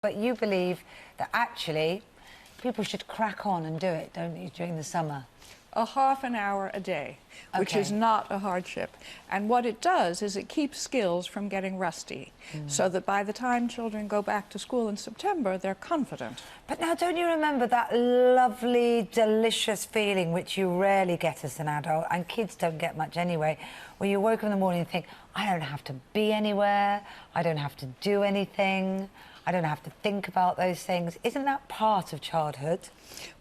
But you believe that actually people should crack on and do it, don't you, during the summer? A half an hour a day, which is not a hardship. And what it does is it keeps skills from getting rusty, so that by the time children go back to school in September, they're confident. But now, don't you remember that lovely, delicious feeling which you rarely get as an adult, and kids don't get much anyway, where you woke up in the morning and think, I don't have to be anywhere, I don't have to do anything, I don't have to think about those things. Isn't that part of childhood?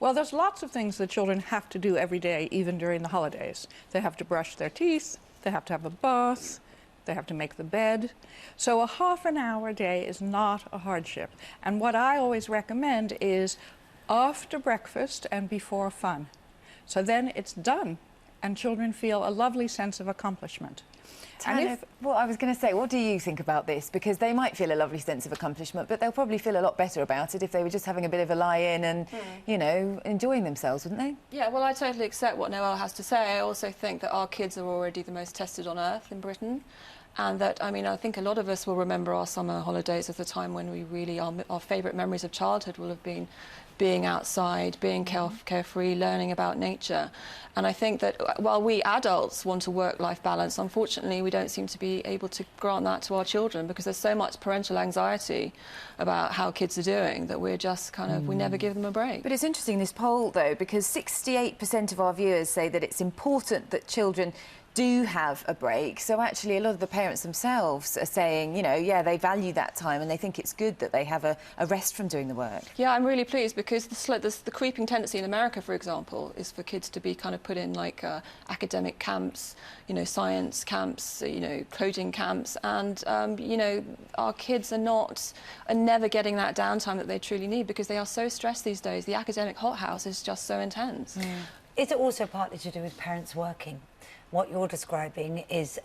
Well, there's lots of things that children have to do every day, even during the holidays. They have to brush their teeth, they have to have a bath, they have to make the bed. So a half an hour a day is not a hardship. And what I always recommend is after breakfast and before fun. So then it's done, and children feel a lovely sense of accomplishment. Tanith, well, I was going to say, what do you think about this? Because they might feel a lovely sense of accomplishment, but they'll probably feel a lot better about it if they were just having a bit of a lie-in and, you know, enjoying themselves, wouldn't they? Yeah, well, I totally accept what Noel has to say. I also think that our kids are already the most tested on earth in Britain. And that, I mean, I think a lot of us will remember our summer holidays as a time when we really, our favourite memories of childhood will have been being outside, being carefree, learning about nature. And I think that while we adults want a work-life balance, unfortunately we don't seem to be able to grant that to our children, because there's so much parental anxiety about how kids are doing that we're just kind of, we never give them a break. But it's interesting, this poll, though, because 68% of our viewers say that it's important that children do have a break. So actually a lot of the parents themselves are saying, you know, yeah, they value that time and they think it's good that they have a rest from doing the work. Yeah, I'm really pleased, because the creeping tendency in America, for example, is for kids to be kind of put in like academic camps, you know, science camps, you know, coding camps, and you know, our kids are never getting that downtime that they truly need, because they are so stressed these days. The academic hothouse is just so intense. Is it also partly to do with parents working? What you're describing is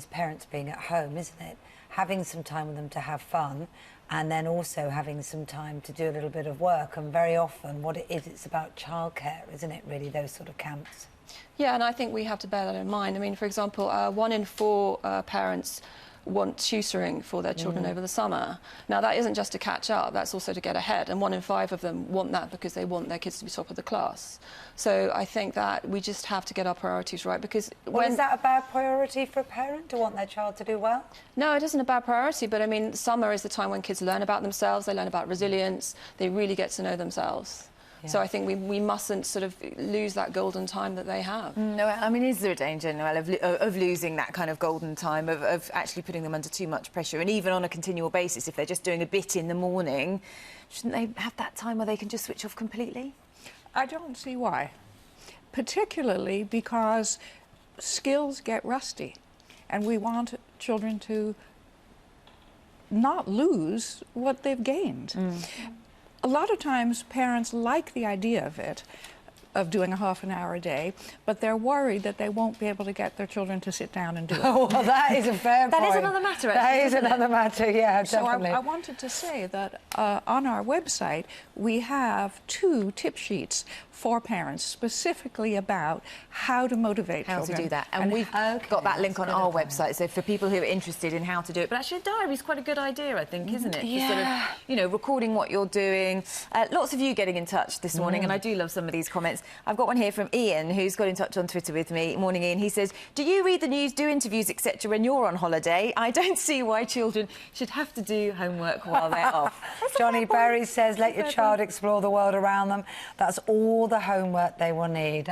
parents being at home, isn't it? Having some time with them to have fun, and then also having some time to do a little bit of work. And very often what it is, it's about childcare, isn't it, really, those sort of camps? Yeah, and I think we have to bear that in mind. I mean, for example, 1 in 4 parents want tutoring for their children over the summer. Now, that isn't just to catch up, that's also to get ahead, and 1 in 5 of them want that because they want their kids to be top of the class. So I think that we just have to get our priorities right, because is that a bad priority for a parent, to want their child to do well? No, it isn't a bad priority, but I mean, summer is the time when kids learn about themselves, they learn about resilience, they really get to know themselves. Yeah. So I think we mustn't sort of lose that golden time that they have. No, I mean, is there a danger, Noel, of losing that kind of golden time, of actually putting them under too much pressure? And even on a continual basis, if they're just doing a bit in the morning, shouldn't they have that time where they can just switch off completely? I don't see why, particularly because skills get rusty, and we want children to not lose what they've gained. A lot of times parents like the idea of it, of doing a half an hour a day, but they're worried that they won't be able to get their children to sit down and do it. Oh, well, that is a fair point. That is another matter, actually. That is another matter, yeah, definitely. So I wanted to say that on our website we have 2 tip sheets for parents, specifically about how to motivate children. How to do that. And we've got that link on our website, so for people who are interested in how to do it. But actually a diary is quite a good idea, I think, isn't it? Yeah. Sort of, you know, recording what you're doing. Lots of you getting in touch this morning, and I do love some of these comments. I've got one here from Ian, who's got in touch on Twitter with me. Morning, Ian. He says, do you read the news, do interviews, etc. when you're on holiday? I don't see why children should have to do homework while they're off. Johnny Berry says, let your child explore the world around them. That's all the homework they will need.